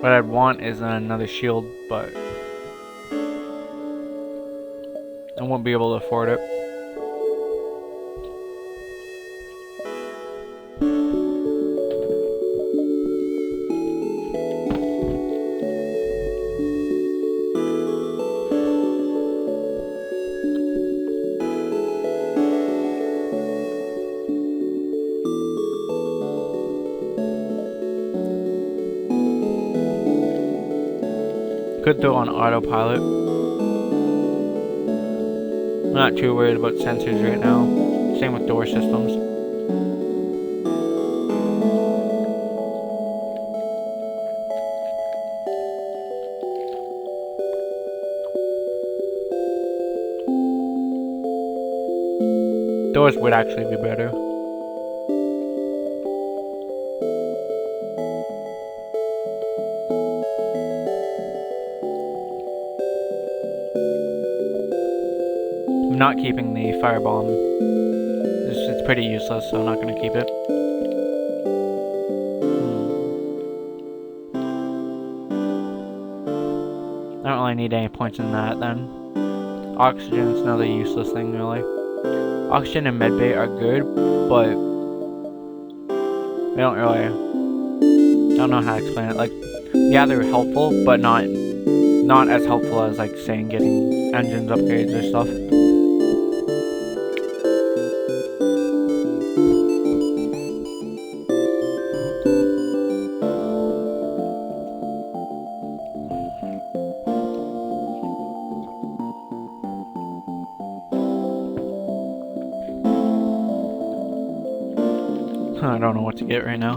What I'd want is another shield, but I won't be able to afford it. Could throw on autopilot. I'm not too worried about sensors right now. Same with door systems. Doors would actually be better. I'm not keeping the firebomb. It's pretty useless, so I'm not going to keep it. I don't really need any points in that then. Oxygen's another useless thing, really. Oxygen and medbay are good, but they don't really... I don't know how to explain it. Like, yeah, they're helpful, but not as helpful as, like, saying getting engines upgrades or stuff. I don't know what to get right now.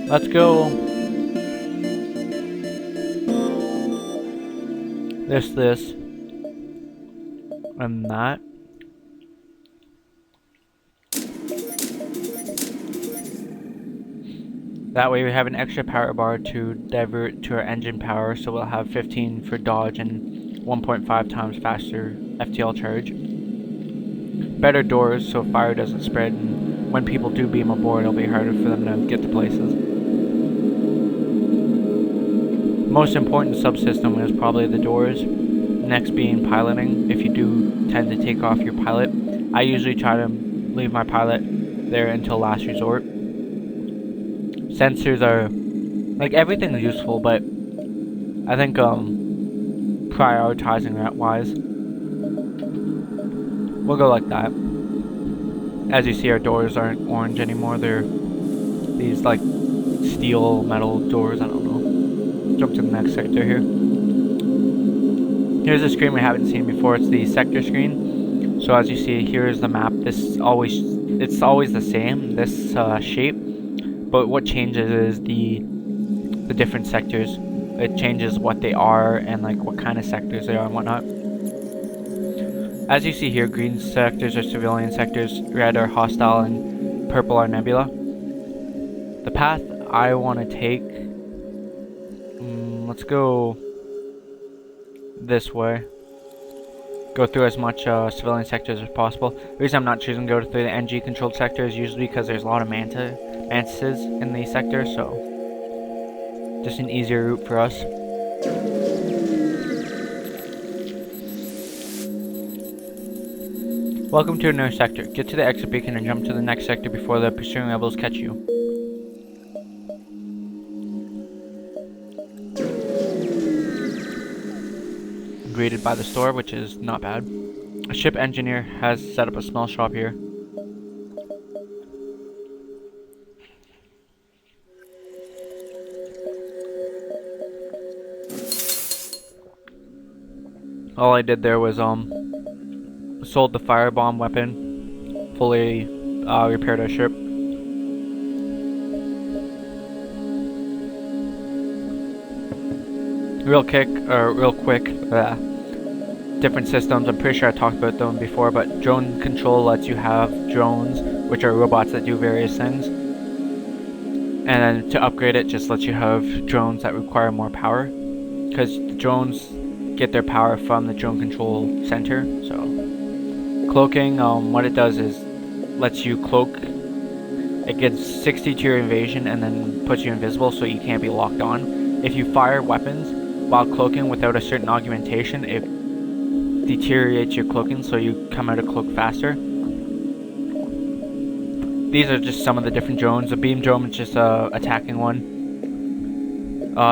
Let's go. This, and that. That way we have an extra power bar to divert to our engine power, so we'll have 15 for dodge and 1.5 times faster FTL charge. Better doors so fire doesn't spread, and when people do beam aboard it'll be harder for them to get to places. Most important subsystem is probably the doors, next being piloting. If you do tend to take off your pilot, I usually try to leave my pilot there until last resort. Sensors are, like, everything is useful, but I think prioritizing that wise, we'll go like that. As you see, our doors aren't orange anymore, they're these like steel metal doors. I don't know. Jump to the next sector here. Here's a screen we haven't seen before. It's the sector screen. So as you see, here's the map. It's always the same, this shape. But what changes is the different sectors. It changes what they are and like what kind of sectors they are and whatnot. As you see here, green sectors are civilian sectors, red are hostile, and purple are nebula. The path I want to take, let's go this way. Go through as much civilian sectors as possible. The reason I'm not choosing to go through the NG controlled sector is usually because there's a lot of mantises in the sector, so just an easier route for us. Welcome to a new sector. Get to the exit beacon and jump to the next sector before the pursuing rebels catch you. Greeted by the store, which is not bad. A ship engineer has set up a small shop here. All I did there was sold the firebomb weapon, fully repaired our ship. Real quick, different systems. I'm pretty sure I talked about them before, but drone control lets you have drones, which are robots that do various things. And then to upgrade it, just lets you have drones that require more power, because the drones get their power from the drone control center. So cloaking, what it does is lets you cloak. It gets 60 to your evasion and then puts you invisible so you can't be locked on. If you fire weapons while cloaking without a certain augmentation, it deteriorates your cloaking so you come out of cloak faster. These are just some of the different drones. The beam drone is just a attacking one.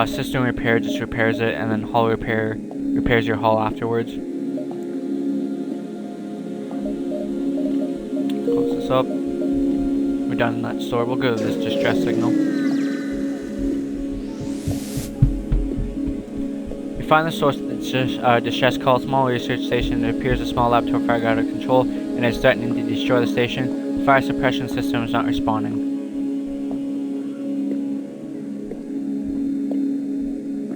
System repair just repairs it, and then hull repair repairs your hull afterwards. Close this up. We're done in that store. We'll go to this distress signal. You find the source of the distress call. Small research station. It appears a small laboratory fire got out of control and is threatening to destroy the station. The fire suppression system is not responding.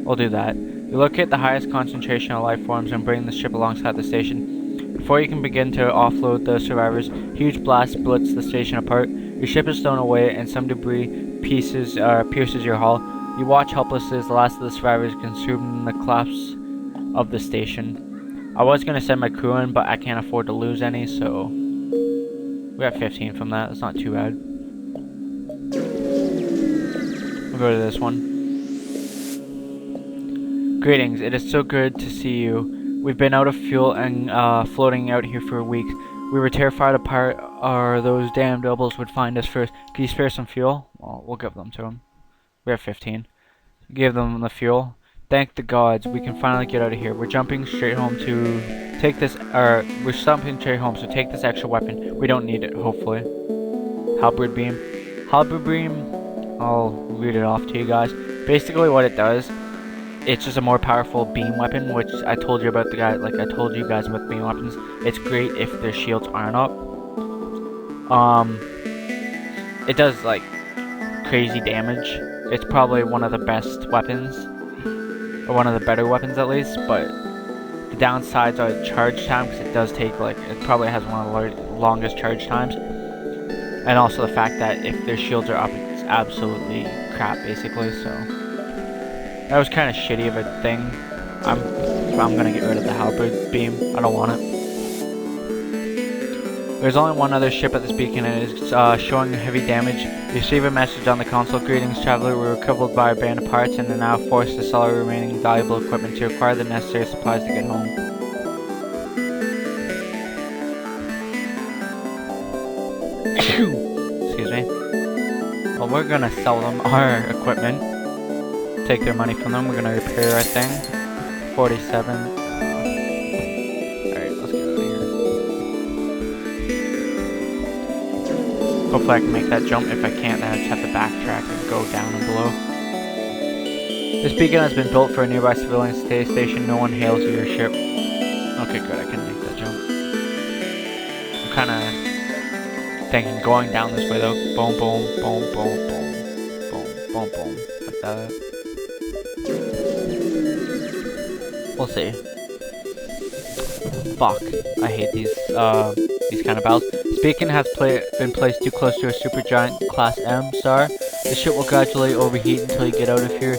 We'll do that. You locate the highest concentration of life forms and bring the ship alongside the station. Before you can begin to offload the survivors, huge blast splits the station apart. Your ship is thrown away and some debris pierces your hull. You watch helplessly as the last of the survivors consumed in the collapse of the station. I was going to send my crew in, but I can't afford to lose any, so we got 15 from that. That's not too bad. We'll go to this one. Greetings, it is so good to see you. We've been out of fuel and floating out here for a week. We were terrified those damn doubles would find us first. Can you spare some fuel? Well, we'll give them to them. We have 15. Give them the fuel. Thank the gods, we can finally get out of here. We're jumping straight home to take this, we're stomping straight home, so take this extra weapon. We don't need it, hopefully. Halberd beam. Halberd beam, I'll read it off to you guys. Basically what it does, it's just a more powerful beam weapon, which I told you about I told you guys about beam weapons. It's great if their shields aren't up. It does like crazy damage. It's probably one of the best weapons, or one of the better weapons at least, but the downsides are charge time, because it does take it probably has one of the longest charge times, and also the fact that if their shields are up, it's absolutely crap basically, so. That was kind of shitty of a thing. I'm gonna get rid of the halberd beam. I don't want it. There's only one other ship at this beacon and it is showing heavy damage. You receive a message on the console. Greetings, traveler. We were killed by a band of pirates and are now forced to sell our remaining valuable equipment to acquire the necessary supplies to get home. Excuse me. Well, we're gonna sell them our equipment. Take their money from them. We're gonna repair our thing. 47. Alright, let's get out of here. Hopefully I can make that jump. If I can't, then I just have to backtrack and go down and below. This beacon has been built for a nearby civilian station. No one hails your ship. Okay, good. I can make that jump. I'm kinda thinking going down this way though. Boom, boom, boom, boom, boom. Boom, boom, boom. Like that. We'll see. Fuck. I hate these kind of battles. This beacon has been placed too close to a supergiant class M star. The ship will gradually overheat until you get out of here.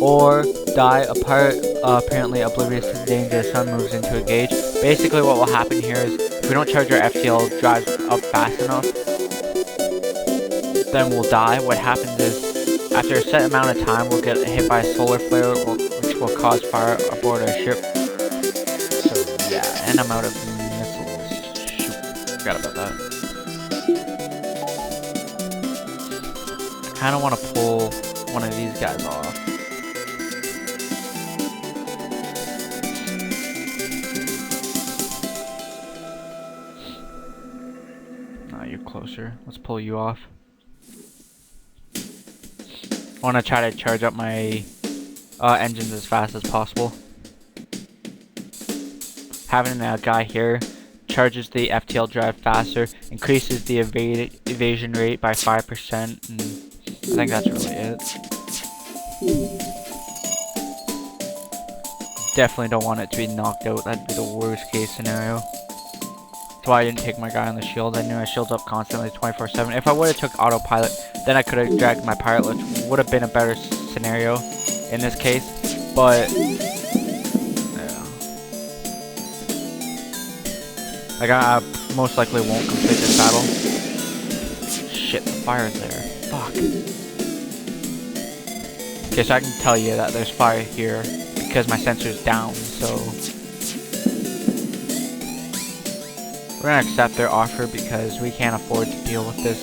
Or die. A pirate apparently oblivious to the danger the sun moves into a gauge. Basically what will happen here is if we don't charge our FTL drives up fast enough, then we'll die. What happens is after a set amount of time we'll get hit by a solar flare which will cause fire aboard our ship. So yeah, and I'm out of missiles. Shoot, forgot about that. I kinda wanna pull one of these guys off. You're closer. Let's pull you off. I want to try to charge up my engines as fast as possible. Having a guy here charges the FTL drive faster, increases the evasion rate by 5%, and I think that's really it. Definitely don't want it to be knocked out. That'd be the worst case scenario. That's why I didn't take my guy on the shield. I knew my shield's up constantly 24/7. If I would have took autopilot, then I could have dragged my pirate, which would have been a better scenario in this case. But Like, I most likely won't complete this battle. Shit, the fire's there. Fuck. Okay, so I can tell you that there's fire here because my sensor's down, so... We're gonna accept their offer because we can't afford to deal with this.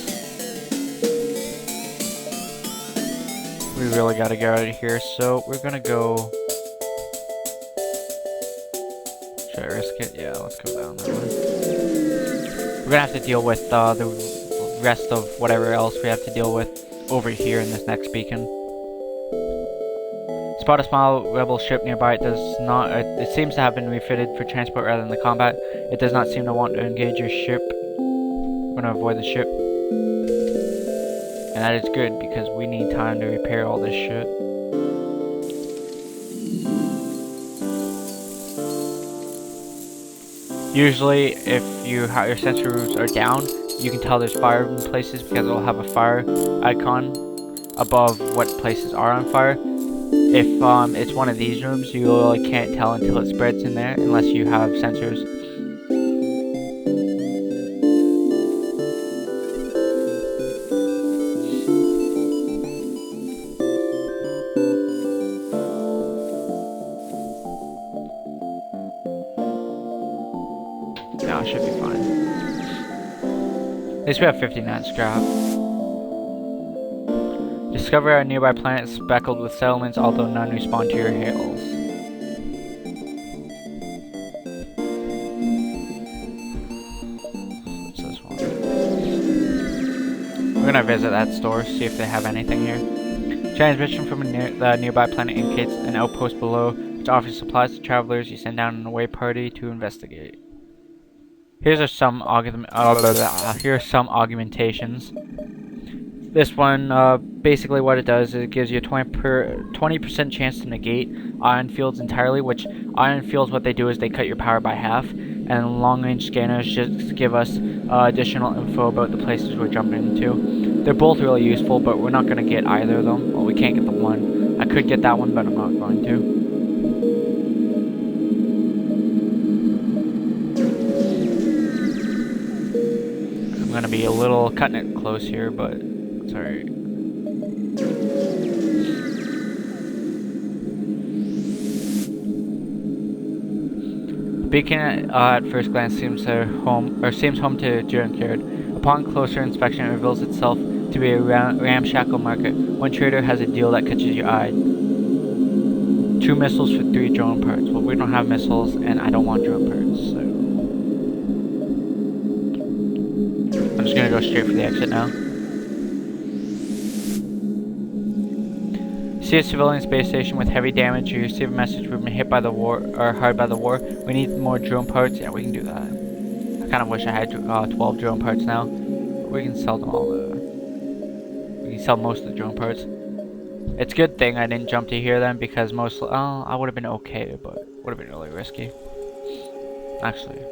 We really gotta get out of here, so we're gonna go... Should I risk it? Yeah, let's go down that way. We're gonna have to deal with the rest of whatever else we have to deal with over here in this next beacon. Spot a small rebel ship nearby. It does not. It seems to have been refitted for transport rather than the combat. It does not seem to want to engage your ship. We're gonna avoid the ship, and that is good because we need time to repair all this shit. Usually, if your sensor routes are down, you can tell there's fire in places because it'll have a fire icon above what places are on fire. If it's one of these rooms, you really can't tell until it spreads in there unless you have sensors. Yeah, it should be fine. At least we have 59 scrap. Discover a nearby planet speckled with settlements, although none respond to your hails. What's this one? We're gonna visit that store, see if they have anything here. Transmission from the nearby planet indicates an outpost below, which offers supplies to travelers. You send down an away party to investigate. Here are some augmentations. This one, basically what it does is it gives you a 20% chance to negate ion fields entirely, which ion fields, what they do is they cut your power by half, and long-range scanners just give us additional info about the places we're jumping into. They're both really useful, but we're not going to get either of them. Well, we can't get the one. I could get that one, but I'm not going to. I'm going to be a little cutting it close here, but... Sorry. Beacon at first glance seems home to Junkyard. Upon closer inspection, it reveals itself to be a ramshackle market. One trader has a deal that catches your eye. 2 missiles for 3 drone parts. Well, we don't have missiles, and I don't want drone parts, so I'm just gonna go straight for the exit now. See a civilian space station with heavy damage. You receive a message: we've been hit by the war, or hard by the war. We need more drone parts. Yeah, we can do that. I kind of wish I had 12 drone parts now. But we can sell them all. We can sell most of the drone parts. It's a good thing I didn't jump to here then, because I would have been okay, but would have been really risky. Actually,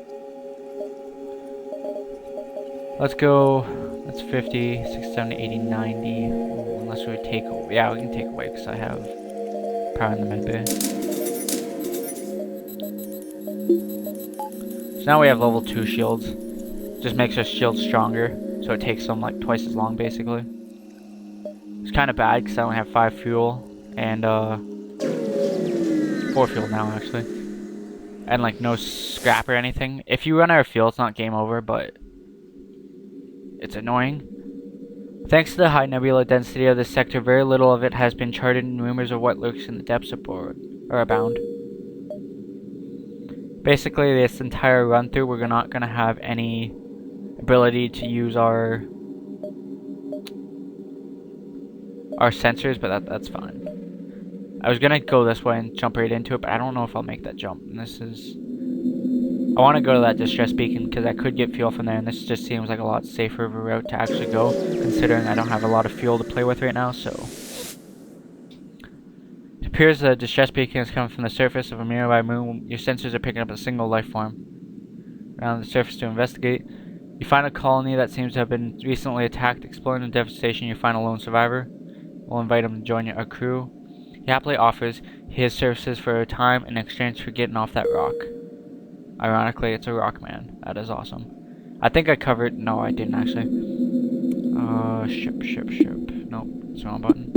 let's go. That's 50, 60, 70, 80, 90. Ooh, unless we take away. Yeah, we can take away because I have power in the med bay. So now we have level 2 shields. Just makes our shield stronger, so it takes them like twice as long basically. It's kind of bad because I only have 5 fuel and 4 fuel now actually, and like no scrap or anything. If you run out of fuel, it's not game over, but it's annoying. Thanks to the high nebula density of this sector, very little of it has been charted, and rumors of what lurks in the depths are abound. Basically, this entire run through, we're not going to have any ability to use our sensors, but that's fine. I was going to go this way and jump right into it, but I don't know if I'll make that jump. And this is... I want to go to that distress beacon because I could get fuel from there, and this just seems like a lot safer of a route to actually go, considering I don't have a lot of fuel to play with right now, so... It appears the distress beacon is coming from the surface of a nearby moon. Your sensors are picking up a single life form. Around the surface to investigate. You find a colony that seems to have been recently attacked. Exploring the devastation, you find a lone survivor. We'll invite him to join our crew. He happily offers his services for a time in exchange for getting off that rock. Ironically, it's a Rockman. That is awesome. I think I covered... No, I didn't actually. Ship. Nope, it's the wrong button.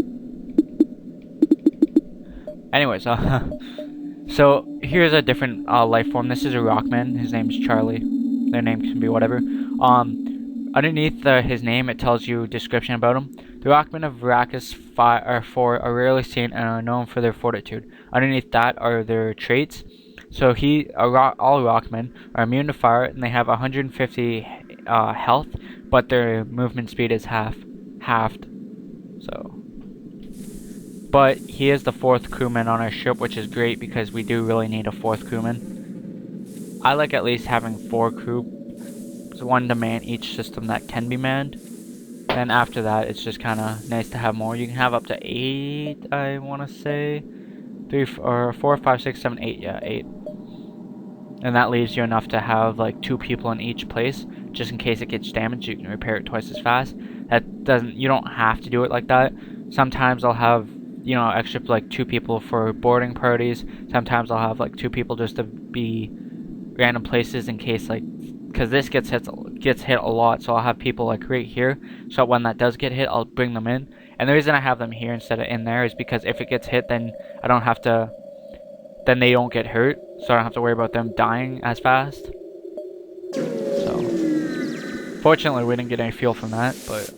Anyways, so here's a different life form. This is a Rockman. His name's Charlie. Their name can be whatever. Underneath his name, it tells you a description about him. The Rockmen of Arrakis 4 are rarely seen and are known for their fortitude. Underneath that are their traits. So all Rockmen are immune to fire, and they have 150 health, but their movement speed is halved. So, but he is the 4th crewman on our ship, which is great because we do really need a 4th crewman. I like at least having 4 crew. So 1 to man each system that can be manned. Then after that, it's just kind of nice to have more. You can have up to 8, I want to say. 4, 5, 6, 7, 8. Yeah, 8. And that leaves you enough to have like 2 people in each place. Just in case it gets damaged, you can repair it twice as fast. You don't have to do it like that. Sometimes I'll have, extra like 2 people for boarding parties. Sometimes I'll have like 2 people just to be random places in case because this gets hit a lot, so I'll have people like right here, so when that does get hit, I'll bring them in. And the reason I have them here instead of in there is because if it gets hit, then then they don't get hurt, so I don't have to worry about them dying as fast. So, fortunately, we didn't get any fuel from that, but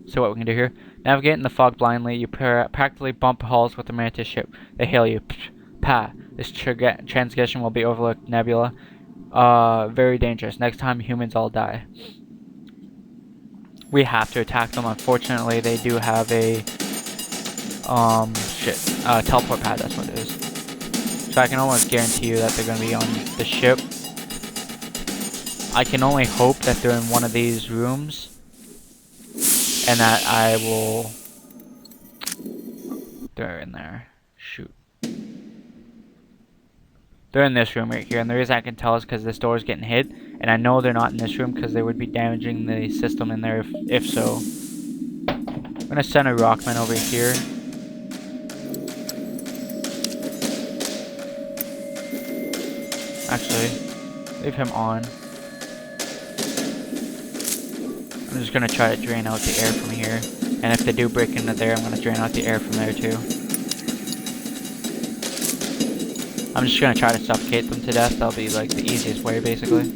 see what we can do here. Navigate in the fog blindly. You practically bump hulls with the Mantis ship. They hail you. Pa. This transgression will be overlooked, Nebula. Very dangerous. Next time, humans all die. We have to attack them. Unfortunately, they do have a teleport pad. That's what it is. So I can almost guarantee you that they're going to be on the ship. I can only hope that they're in one of these rooms, and that I will. They're in there. Shoot. They're in this room right here, and the reason I can tell is because this door is getting hit, and I know they're not in this room because they would be damaging the system in there if so. I'm gonna send a Rockman over here. Actually, leave him on. I'm just gonna try to drain out the air from here, and if they do break into there, I'm gonna drain out the air from there too. I'm just gonna try to suffocate them to death. That'll be like the easiest way, basically.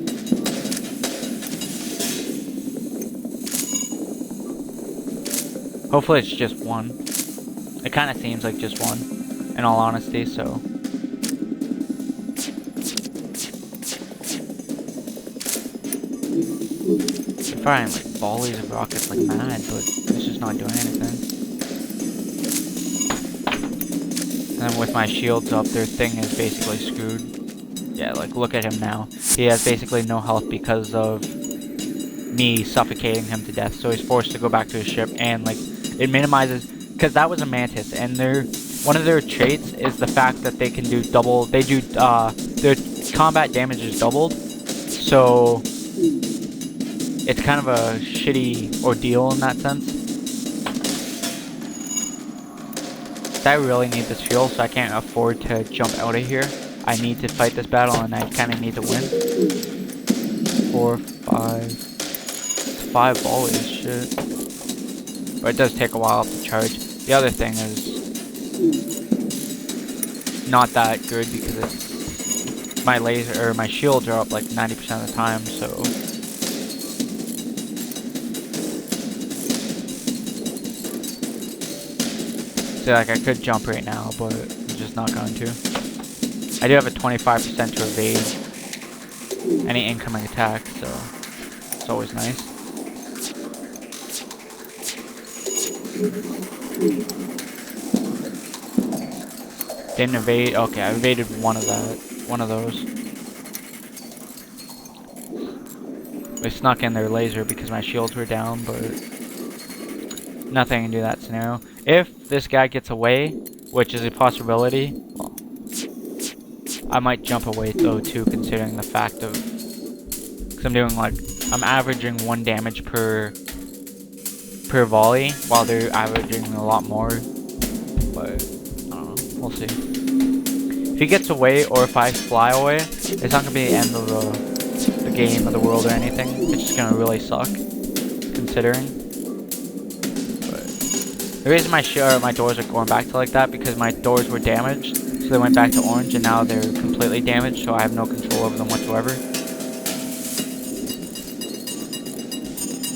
Hopefully it's just one. It kind of seems like just one, in all honesty, so. They're firing like volleys of rockets like mad, but it's just not doing anything. And then with my shields up, their thing is basically screwed. Yeah, like look at him now. He has basically no health because of me suffocating him to death. So he's forced to go back to his ship, and like it minimizes, because that was a Mantis, and one of their traits is the fact that they can do double. They do their combat damage is doubled. So it's kind of a shitty ordeal in that sense. I really need this fuel, so I can't afford to jump out of here. I need to fight this battle, and I kind of need to win. 4, 5... 5 volleys, shit. But it does take a while to charge. The other thing is not that good because it's my laser, or my shields are up like 90% of the time, so... So like I could jump right now, but I'm just not going to. I do have a 25% to evade any incoming attack, so it's always nice. Didn't evade. Okay, I evaded one of those. They snuck in their laser because my shields were down, but nothing can do that scenario. If this guy gets away, which is a possibility, well, I might jump away though too, considering the fact of, because I'm averaging 1 damage per volley, while they're averaging a lot more. But I don't know, we'll see. If he gets away, or if I fly away, It's not gonna be the end of the game or the world or anything. It's just gonna really suck, considering. But the reason my doors are going back to like that because my doors were damaged, so they went back to orange, and now they're completely damaged, so I have no control over them whatsoever.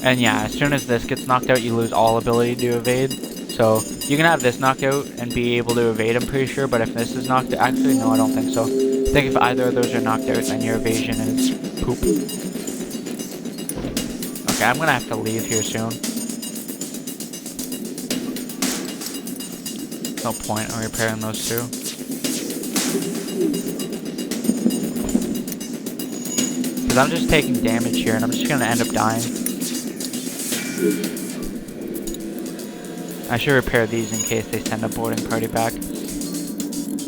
And yeah, as soon as this gets knocked out, you lose all ability to evade. So you can have this knocked out and be able to evade, I'm pretty sure, but if this is knocked out, actually no, I don't think so. I think if either of those are knocked out, then your evasion is poop. Okay, I'm gonna have to leave here soon. No point in repairing those two. Because I'm just taking damage here, and I'm just gonna end up dying. I should repair these in case they send a boarding party back.